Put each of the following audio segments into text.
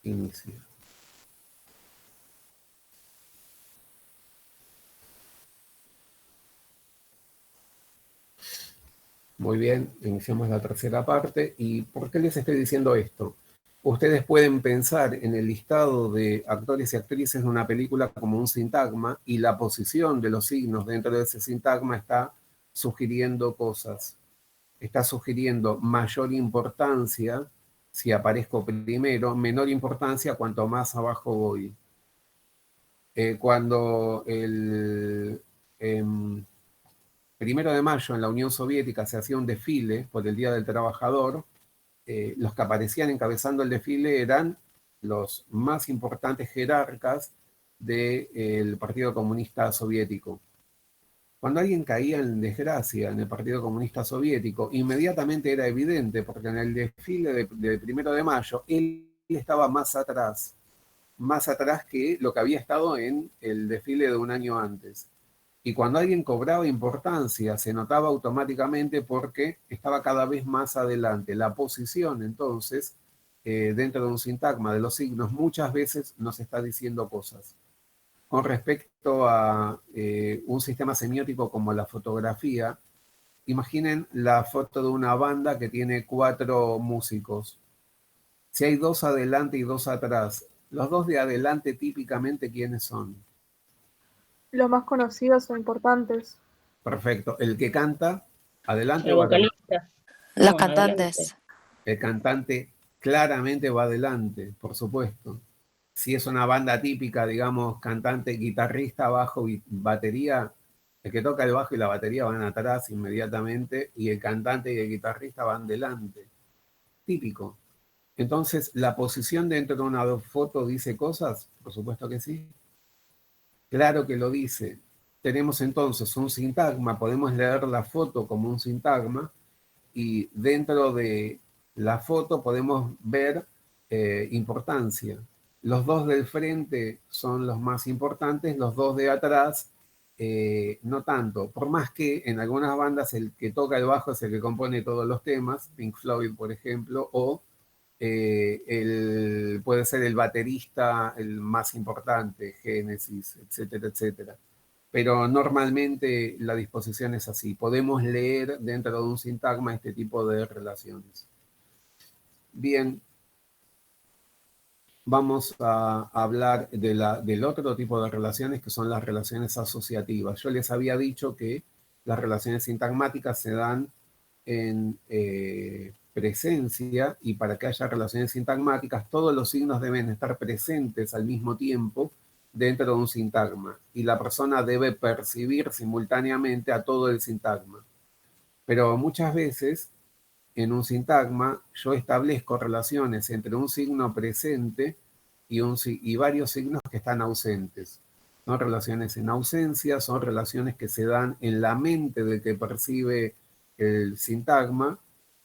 inicia. Muy bien, iniciamos la tercera parte. ¿Y por qué les estoy diciendo esto? Ustedes pueden pensar en el listado de actores y actrices de una película como un sintagma, y la posición de los signos dentro de ese sintagma está sugiriendo cosas. Está sugiriendo mayor importancia si aparezco primero, menor importancia cuanto más abajo voy. Cuando el 1 de mayo en la Unión Soviética se hacía un desfile por el Día del Trabajador, los que aparecían encabezando el desfile eran los más importantes jerarcas del Partido Comunista Soviético. Cuando alguien caía en desgracia en el Partido Comunista Soviético, inmediatamente era evidente, porque en el desfile del 1 de mayo él estaba más atrás que lo que había estado en el desfile de un año antes. Y cuando alguien cobraba importancia, se notaba automáticamente porque estaba cada vez más adelante. La posición, entonces, dentro de un sintagma de los signos, muchas veces nos está diciendo cosas. Con respecto a un sistema semiótico como la fotografía, imaginen la foto de una banda que tiene 4 músicos. Si hay 2 adelante y 2 atrás, los 2 de adelante típicamente, ¿quiénes son? Los más conocidos o importantes. Perfecto. El que canta, adelante El o atrás. vocalista. Los No, cantantes. adelante. El cantante claramente va adelante, por supuesto. Si es una banda típica, digamos, cantante, guitarrista, bajo y batería, el que toca el bajo y la batería van atrás inmediatamente y el cantante y el guitarrista van delante. Típico. Entonces, ¿la posición dentro de una foto dice cosas? Por supuesto que sí. Claro que lo dice. Tenemos entonces un sintagma, podemos leer la foto como un sintagma, y dentro de la foto podemos ver importancia. Los 2 del frente son los más importantes, los 2 de atrás no tanto. Por más que en algunas bandas el que toca el bajo es el que compone todos los temas, Pink Floyd, por ejemplo, o puede ser el baterista el más importante, Genesis, etcétera, etcétera. Pero normalmente la disposición es así. Podemos leer dentro de un sintagma este tipo de relaciones. Bien, vamos a hablar del otro tipo de relaciones, que son las relaciones asociativas. Yo les había dicho que las relaciones sintagmáticas se dan en presencia, y para que haya relaciones sintagmáticas todos los signos deben estar presentes al mismo tiempo dentro de un sintagma, y la persona debe percibir simultáneamente a todo el sintagma. Pero muchas veces en un sintagma yo establezco relaciones entre un signo presente y varios signos que están ausentes. Son relaciones en ausencia, son relaciones que se dan en la mente del que percibe el sintagma,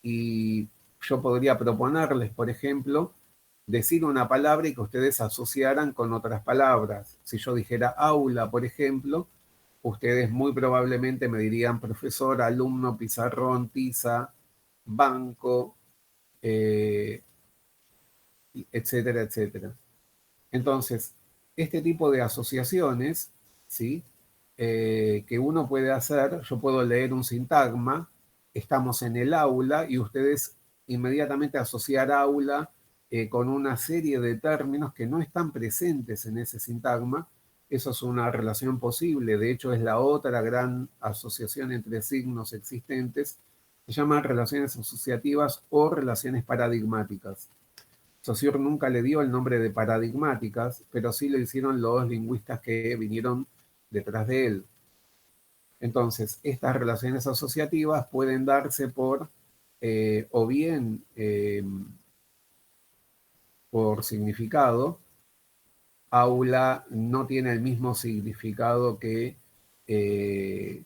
y yo podría proponerles, por ejemplo, decir una palabra y que ustedes asociaran con otras palabras. Si yo dijera aula, por ejemplo, ustedes muy probablemente me dirían profesor, alumno, pizarrón, tiza, banco, etcétera, etcétera. Entonces, este tipo de asociaciones, ¿sí? Que uno puede hacer, yo puedo leer un sintagma, estamos en el aula y ustedes inmediatamente asociar aula con una serie de términos que no están presentes en ese sintagma. Eso es una relación posible, de hecho es la otra gran asociación entre signos existentes, se llaman relaciones asociativas o relaciones paradigmáticas. Saussure nunca le dio el nombre de paradigmáticas, pero sí lo hicieron los lingüistas que vinieron detrás de él. Entonces, estas relaciones asociativas pueden darse por, o bien por significado. Aula no tiene el mismo significado que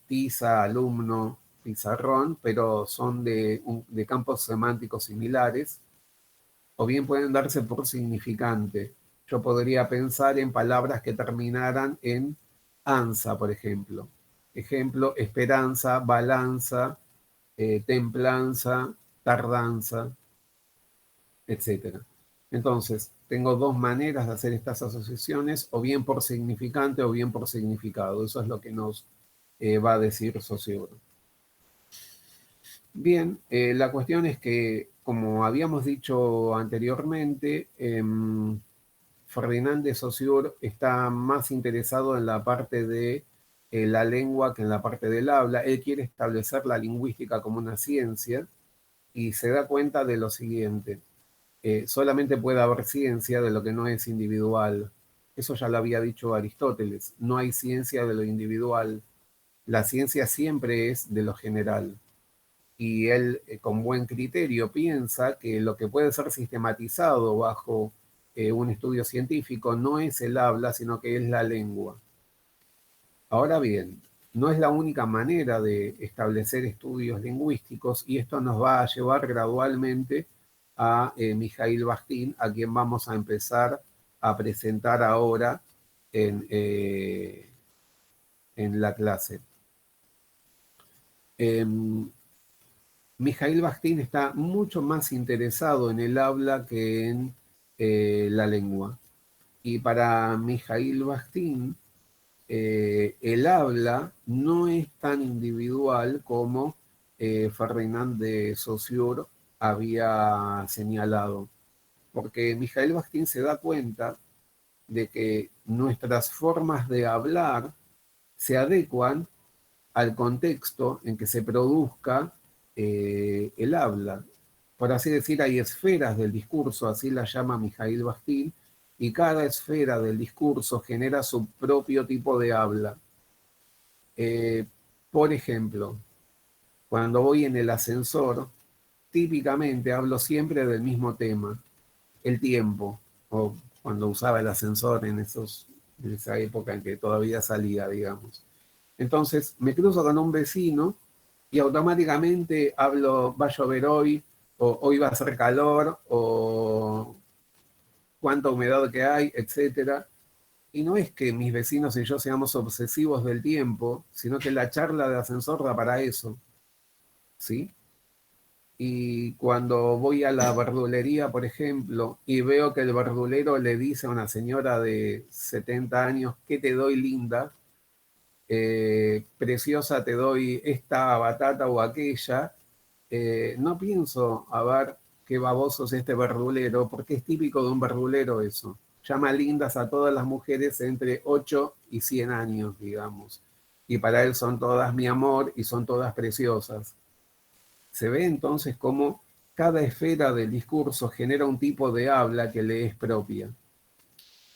tiza, alumno, pizarrón, pero son de campos semánticos similares. O bien pueden darse por significante. Yo podría pensar en palabras que terminaran en ansa, por ejemplo. Ejemplo, esperanza, balanza, templanza, tardanza, etc. Entonces, tengo dos maneras de hacer estas asociaciones, o bien por significante o bien por significado. Eso es lo que nos va a decir Saussure. Bien, la cuestión es que, como habíamos dicho anteriormente, Ferdinand de Saussure está más interesado en la parte de la lengua que en la parte del habla. Él quiere establecer la lingüística como una ciencia y se da cuenta de lo siguiente. Solamente puede haber ciencia de lo que no es individual. Eso ya lo había dicho Aristóteles. No hay ciencia de lo individual. La ciencia siempre es de lo general. Y él, con buen criterio, piensa que lo que puede ser sistematizado bajo un estudio científico no es el habla, sino que es la lengua. Ahora bien, no es la única manera de establecer estudios lingüísticos y esto nos va a llevar gradualmente a Mikhail Bakhtin, a quien vamos a empezar a presentar ahora en la clase. Mikhail Bakhtin está mucho más interesado en el habla que en la lengua. Y para Mikhail Bakhtin, el habla no es tan individual como Ferdinand de Saussure había señalado. Porque Mikhail Bakhtin se da cuenta de que nuestras formas de hablar se adecuan al contexto en que se produzca el habla. Por así decir, hay esferas del discurso, así la llama Mikhail Bakhtin, y cada esfera del discurso genera su propio tipo de habla. Por ejemplo, cuando voy en el ascensor, típicamente hablo siempre del mismo tema, el tiempo, o cuando usaba el ascensor en esa época en que todavía salía, digamos. Entonces me cruzo con un vecino y automáticamente hablo, va a llover hoy, o hoy va a hacer calor, o cuánta humedad que hay, etcétera. Y no es que mis vecinos y yo seamos obsesivos del tiempo, sino que la charla de ascensor da para eso, ¿sí? Y cuando voy a la verdulería, por ejemplo, y veo que el verdulero le dice a una señora de 70 años, ¿qué te doy, linda? Preciosa, te doy esta batata o aquella, no pienso a ver qué baboso es este verdulero, porque es típico de un verdulero eso. Llama lindas a todas las mujeres entre 8 y 100 años, digamos. Y para él son todas mi amor y son todas preciosas. Se ve entonces cómo cada esfera del discurso genera un tipo de habla que le es propia.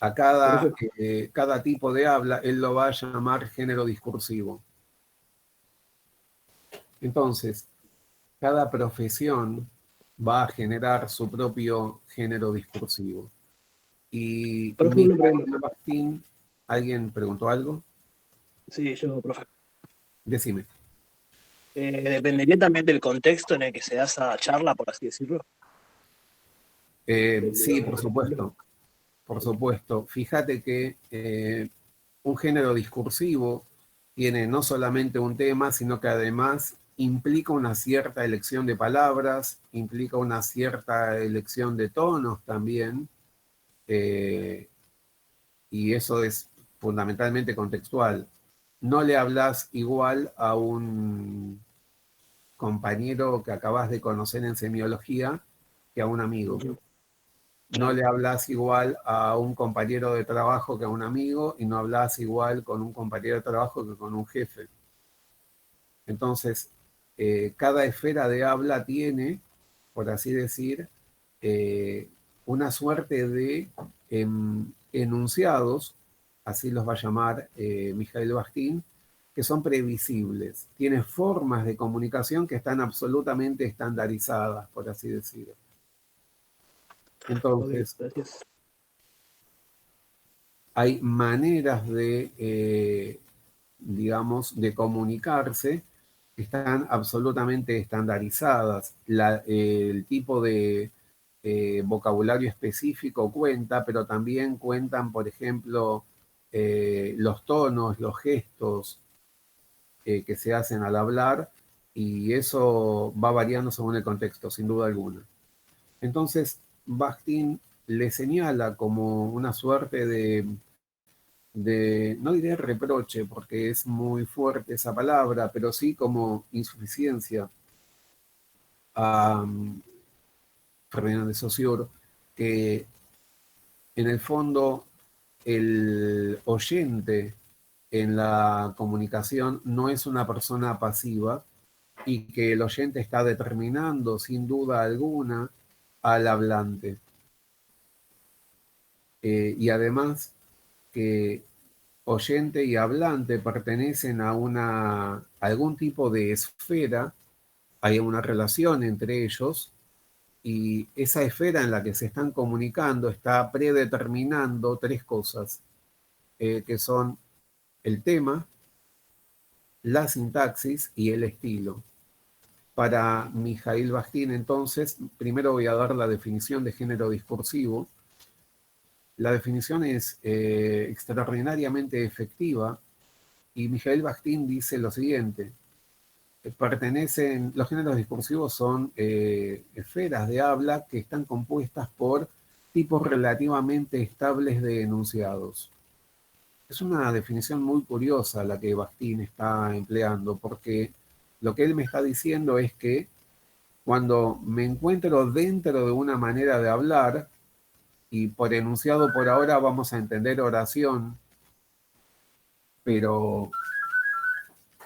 A cada tipo de habla él lo va a llamar género discursivo. Entonces, cada profesión va a generar su propio género discursivo. Y Profe, una Mikhail pregunta. Bakhtin, ¿alguien preguntó algo? Sí, yo, profe. Decime. ¿Dependería también del contexto en el que se da esa charla, por así decirlo? Del Sí, lugar, por por ejemplo. supuesto. Por supuesto. Fíjate que un género discursivo tiene no solamente un tema, sino que además implica una cierta elección de palabras, implica una cierta elección de tonos también, eh, y eso es fundamentalmente contextual. No le hablas igual a un compañero que acabas de conocer en semiología que a un amigo. Ujú. No Claro. le hablas igual a un compañero de trabajo que a un amigo y no hablas igual con un compañero de trabajo que con un jefe. Entonces, cada esfera de habla tiene, por así decir, eh, una suerte de enunciados, así los va a llamar Mikhail Bakhtin, que son previsibles. Tiene formas de comunicación que están absolutamente estandarizadas, por así decirlo. Ok, Entonces, gracias. hay maneras de, digamos, de comunicarse que están absolutamente estandarizadas. El tipo de vocabulario específico cuenta, pero también cuentan, por ejemplo, los tonos, los gestos que se hacen al hablar, y eso va variando según el contexto, sin duda alguna. Entonces, Bakhtin le señala como una suerte no diré reproche, porque es muy fuerte esa palabra, pero sí como insuficiencia a Ferdinand de Saussure, que en el fondo el oyente en la comunicación no es una persona pasiva y que el oyente está determinando sin duda alguna al hablante. Y además que oyente y hablante pertenecen a algún tipo de esfera, hay una relación entre ellos, y esa esfera en la que se están comunicando está predeterminando tres cosas, que son el tema, la sintaxis y el estilo. Para Mijaíl Bakhtin, entonces, primero voy a dar la definición de género discursivo. La definición es extraordinariamente efectiva y Mijaíl Bakhtin dice lo siguiente: los géneros discursivos son esferas de habla que están compuestas por tipos relativamente estables de enunciados. Es una definición muy curiosa la que Bakhtin está empleando, porque lo que él me está diciendo es que cuando me encuentro dentro de una manera de hablar, y por enunciado por ahora vamos a entender oración, pero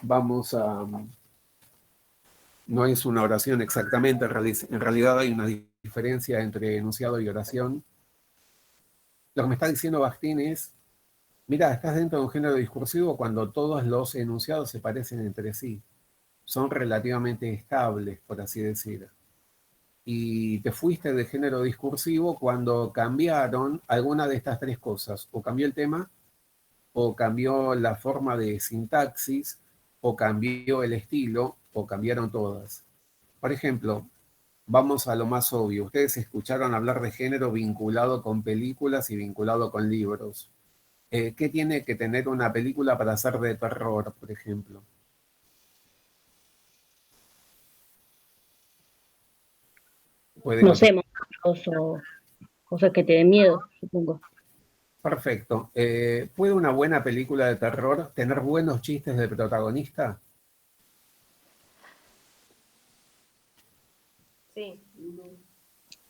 vamos a... No es una oración exactamente, en realidad hay una diferencia entre enunciado y oración. Lo que me está diciendo Bakhtin es, mira, estás dentro de un género discursivo cuando todos los enunciados se parecen entre sí. Son relativamente estables, por así decir. Y te fuiste de género discursivo cuando cambiaron alguna de estas tres cosas. O cambió el tema, o cambió la forma de sintaxis, o cambió el estilo, o cambiaron todas. Por ejemplo, vamos a lo más obvio. Ustedes escucharon hablar de género vinculado con películas y vinculado con libros. ¿Qué tiene que tener una película para ser de terror, por ejemplo? Puede No sé, contestar. monstruos o cosas que te den miedo, supongo. Perfecto. ¿Puede una buena película de terror tener buenos chistes de protagonista? Sí.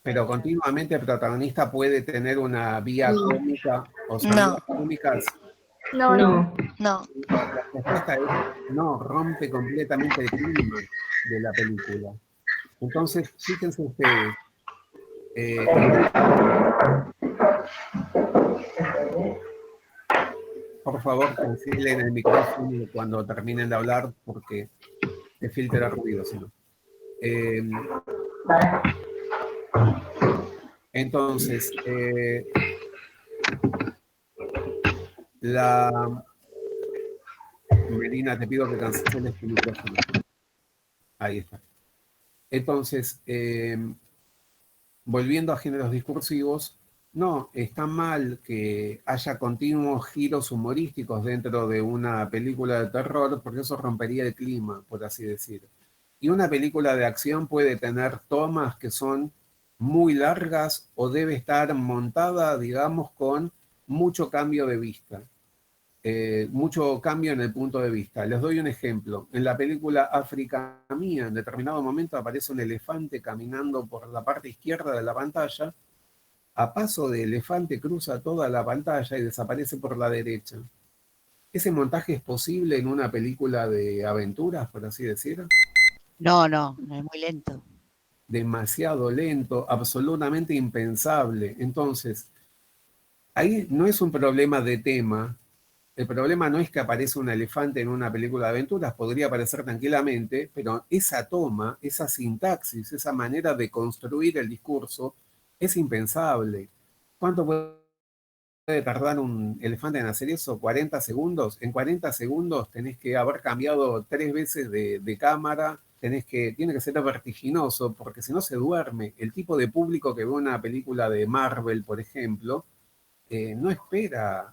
Pero continuamente el protagonista puede tener una vía cómica o salidas No, cómicas. No, no. no. La respuesta es no, rompe completamente el clima de la película. Entonces, fíjense ustedes, eh, por favor, cancelen el micrófono cuando terminen de hablar porque te filtra ruido, si no. Entonces, Melina, te pido que canceles tu micrófono. Ahí está. Entonces, volviendo a géneros discursivos, no, está mal que haya continuos giros humorísticos dentro de una película de terror, porque eso rompería el clima, por así decir. Y una película de acción puede tener tomas que son muy largas o debe estar montada, digamos, con mucho cambio de vista. Mucho cambio en el punto de vista. Les doy un ejemplo. En la película África Mía, en determinado momento aparece un elefante caminando por la parte izquierda de la pantalla. A paso de elefante cruza toda la pantalla y desaparece por la derecha. ¿Ese montaje es posible en una película de aventuras, por así decir? No, no, no es muy lento. Demasiado lento, absolutamente impensable. Entonces, ahí no es un problema de tema. El problema no es que aparece un elefante en una película de aventuras, podría aparecer tranquilamente, pero esa toma, esa sintaxis, esa manera de construir el discurso es impensable. ¿Cuánto puede tardar un elefante en hacer eso? ¿40 segundos? En 40 segundos tenés que haber cambiado 3 veces de cámara, tiene que ser vertiginoso, porque si no se duerme. El tipo de público que ve una película de Marvel, por ejemplo, no espera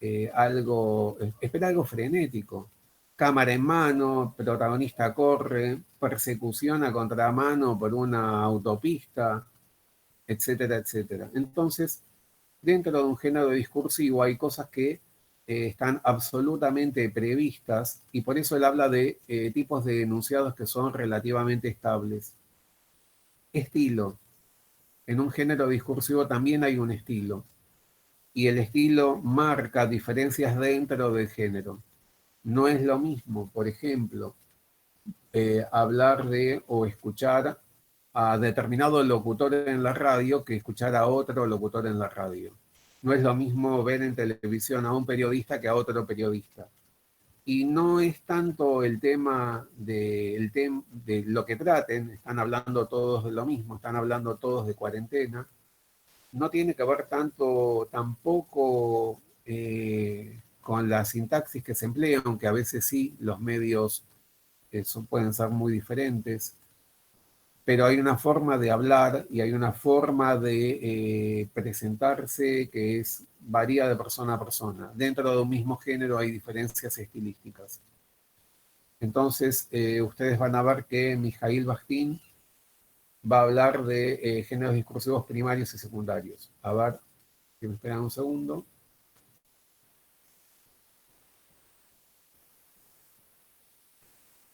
espera algo frenético. Cámara en mano, protagonista corre, persecución a contramano por una autopista. etcétera, etcétera. Entonces, dentro de un género discursivo hay cosas que están absolutamente previstas y por eso él habla de tipos de enunciados que son relativamente estables. Estilo. En un género discursivo también hay un estilo y el estilo marca diferencias dentro del género. No es lo mismo, por ejemplo, hablar de o escuchar a determinado locutor en la radio que escuchar a otro locutor en la radio. No es lo mismo ver en televisión a un periodista que a otro periodista. Y no es tanto el tema de lo que traten, están hablando todos de lo mismo, están hablando todos de cuarentena. No tiene que ver tanto tampoco con la sintaxis que se emplea, aunque a veces sí, los medios pueden ser muy diferentes, pero hay una forma de hablar y hay una forma de presentarse que varía de persona a persona. Dentro de un mismo género hay diferencias estilísticas. Entonces, ustedes van a ver que Mijail Bakhtin va a hablar de géneros discursivos primarios y secundarios. A ver, si me esperan un segundo.